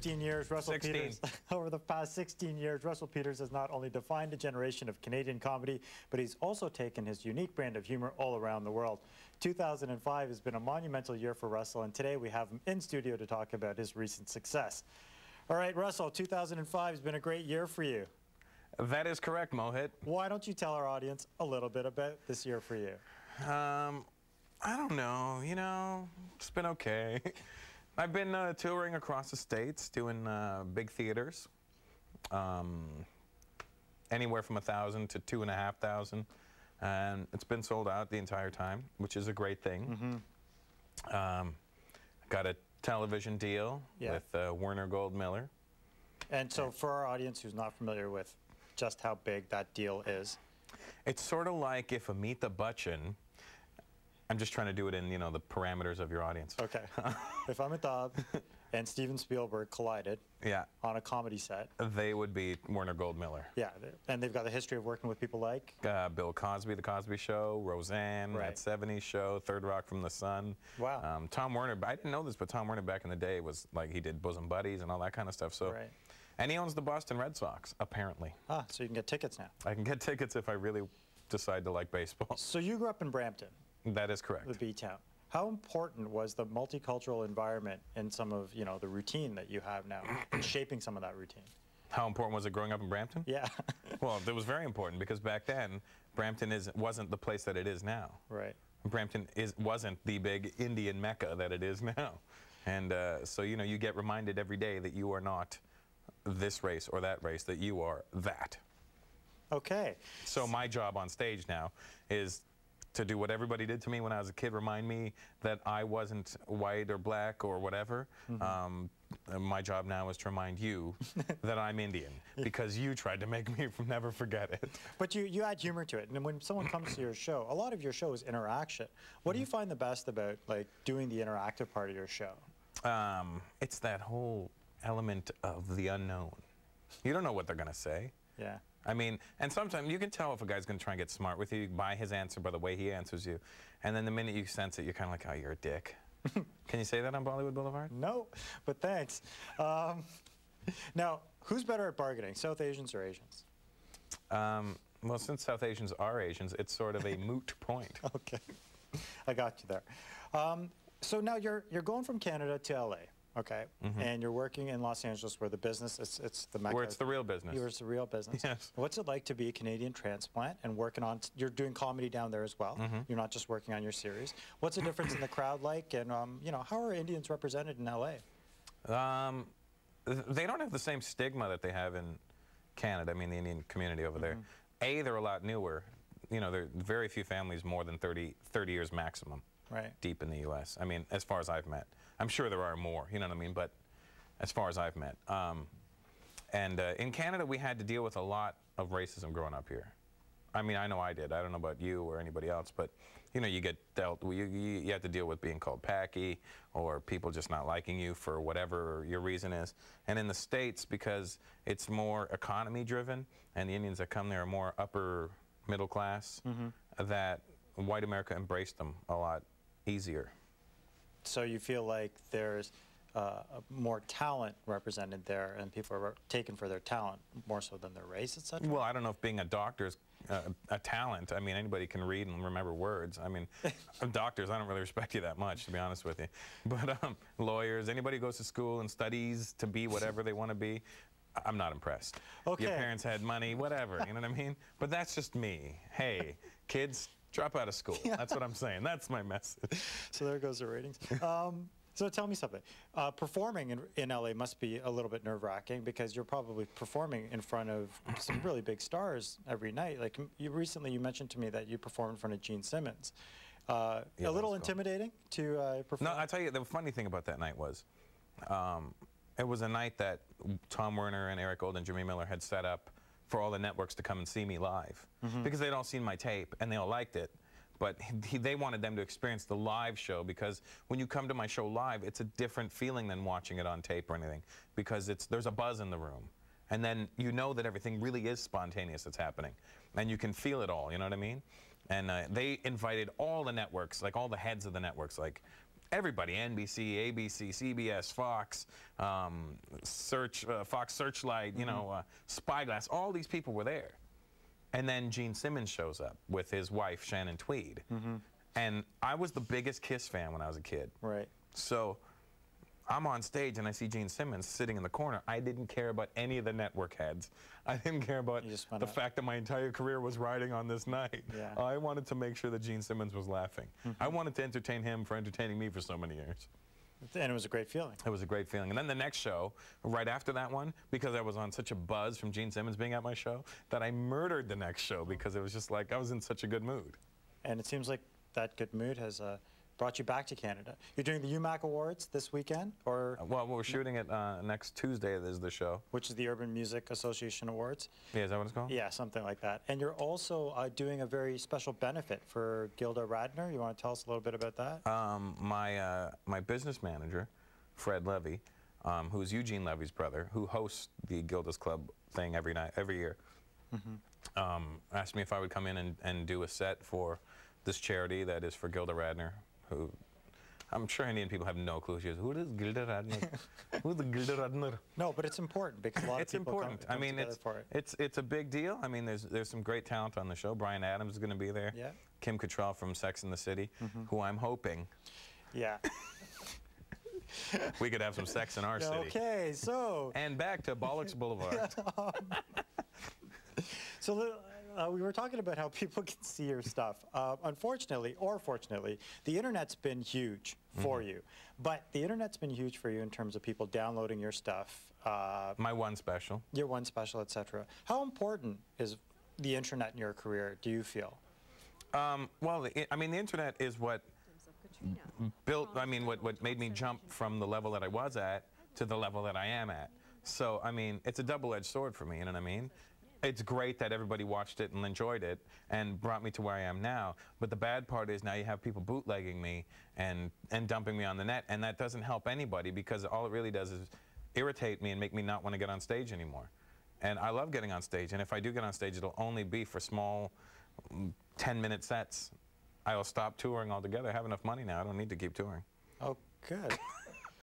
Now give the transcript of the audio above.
15 years, Russell 16. Peters, over the past 16 years, Russell Peters has not only defined a generation of Canadian comedy, but he's also taken his unique brand of humor all around the world. 2005 has been a monumental year for Russell, and today we have him in studio to talk about his recent success. All right, Russell, 2005 has been a great year for you. That is correct, Mohit. Why don't you tell our audience a little bit about this year for you? I don't know. You know, it's been okay. I've been touring across the states, doing big theaters, anywhere from 1,000 to 2,500, and it's been sold out the entire time, which is a great thing. Got a television deal with Werner Goldmiller. And so for our audience who's not familiar with just how big that deal is. It's sort of like if Amitabh Bachchan, I'm just trying to do it in, you know, the parameters of your audience. Okay. If Amitabh and Steven Spielberg collided on a comedy set, they would be Werner Goldmiller. Yeah, and they've got a history of working with people like? Bill Cosby, The Cosby Show, Roseanne, That 70s Show, Third Rock from the Sun. Wow. Tom Werner, I didn't know this, but Tom Werner back in the day was like, he did Bosom Buddies and all that kind of stuff. So. And he owns the Boston Red Sox, apparently. Ah, so you can get tickets now. I can get tickets if I really decide to like baseball. So you grew up in Brampton. That is correct. The B-town. How important was the multicultural environment in some of, you know, the routine that you have now, in shaping some of that routine? How important was it growing up in Brampton? Yeah. Well, it was very important because back then, Brampton wasn't the place that it is now. Right. Brampton wasn't the big Indian Mecca that it is now. And so, you know, you get reminded every day that you are not this race or that race, that you are that. Okay. So my job on stage now is to do what everybody did to me when I was a kid, remind me that I wasn't white or black or whatever. My job now is to remind you that I'm Indian because you tried to make me never forget it. But you add humor to it, and when someone comes to your show, a lot of your show is interaction. What do you find the best about like doing the interactive part of your show? It's that whole element of the unknown. You don't know what they're going to say. Yeah. I mean, and sometimes you can tell if a guy's going to try and get smart with you by his answer, by the way he answers you. And then the minute you sense it, you're kind of like, oh, you're a dick. Can you say that on Bollywood Boulevard? No, but thanks. Now, who's better at bargaining, South Asians or Asians? Well, since South Asians are Asians, it's sort of a moot point. Okay. I got you there. So now you're going from Canada to L.A., okay, and you're working in Los Angeles where the business, it's the Mecca. Where it's the real business. Where it's the real business. Yes. What's it like to be a Canadian transplant and working on, you're doing comedy down there as well. You're not just working on your series. What's the difference in the crowd like, and you know, how are Indians represented in LA? They don't have the same stigma that they have in Canada, I mean the Indian community over there. They're a lot newer. You know, there are very few families more than 30 years maximum. Deep in the U.S. I mean, as far as I've met. I'm sure there are more, you know what I mean, but as far as I've met. In Canada, we had to deal with a lot of racism growing up here. I mean, I know I did. I don't know about you or anybody else, but, you know, you get dealt, you have to deal with being called Packy or people just not liking you for whatever your reason is. And in the States, because it's more economy-driven, and the Indians that come there are more upper middle class, that white America embraced them a lot easier. So you feel like there's more talent represented there and people are taken for their talent more so than their race, etc.? Well, I don't know if being a doctor is a talent. I mean, anybody can read and remember words. I mean, doctors, I don't really respect you that much, to be honest with you. But lawyers, anybody who goes to school and studies to be whatever they want to be, I'm not impressed. Okay. Your parents had money, whatever, you know what I mean? But that's just me. Hey, kids, drop out of school. That's what I'm saying. That's my message. So there goes the ratings. So tell me something. Performing in LA must be a little bit nerve-wracking because you're probably performing in front of some really big stars every night. Like recently you mentioned to me that you performed in front of Gene Simmons. A little intimidating to perform? No, I'll tell you, the funny thing about that night was it was a night that Tom Werner and Eric Gold and Jimmy Miller had set up for all the networks to come and see me live because they'd all seen my tape and they all liked it. But they wanted them to experience the live show because when you come to my show live, it's a different feeling than watching it on tape or anything because there's a buzz in the room. And then you know that everything really is spontaneous that's happening. And you can feel it all, you know what I mean? And they invited all the networks, like all the heads of the networks, like everybody, NBC, ABC, CBS, Fox, Fox Searchlight, you know, Spyglass, all these people were there. And then Gene Simmons shows up with his wife, Shannon Tweed. And I was the biggest Kiss fan when I was a kid. Right. So I'm on stage and I see Gene Simmons sitting in the corner. I didn't care about any of the network heads. I didn't care about the fact that my entire career was riding on this night. Yeah. I wanted to make sure that Gene Simmons was laughing. I wanted to entertain him for entertaining me for so many years. And it was a great feeling. It was a great feeling. And then the next show, right after that one, because I was on such a buzz from Gene Simmons being at my show, that I murdered the next show because it was just like I was in such a good mood. And it seems like that good mood has brought you back to Canada. You're doing the UMAC Awards this weekend, or? Well, we're shooting it next Tuesday. Is the show, which is the Urban Music Association Awards. Yeah, is that what it's called? Yeah, something like that. And you're also doing a very special benefit for Gilda Radner. You want to tell us a little bit about that? My business manager, Fred Levy, who's Eugene Levy's brother, who hosts the Gilda's Club thing every year, asked me if I would come in and do a set for this charity that is for Gilda Radner, who I'm sure Indian people have no clue. She goes, who is Gilda Radner? Who's the Gilda Radner? No, but it's important because a lot of people come I mean, it's a big deal. I mean, there's some great talent on the show. Bryan Adams is going to be there. Yeah. Kim Cattrall from Sex and the City, who I'm hoping. Yeah. We could have some sex in our city. Okay, so. And back to Bollocks Boulevard. So we were talking about how people can see your stuff. Unfortunately, or fortunately, the internet's been huge for you. But the internet's been huge for you in terms of people downloading your stuff. My one special. Your one special, etc. How important is the internet in your career, do you feel? Well, I mean, the internet is what built, I mean, what made me jump from the level that I was at to the level that I am at. So, I mean, it's a double-edged sword for me, you know what I mean? It's great that everybody watched it and enjoyed it and brought me to where I am now. But the bad part is now you have people bootlegging me and dumping me on the net, and that doesn't help anybody because all it really does is irritate me and make me not want to get on stage anymore. And I love getting on stage, and if I do get on stage, it'll only be for small 10-minute sets. I'll stop touring altogether. I have enough money now. I don't need to keep touring. Oh, good.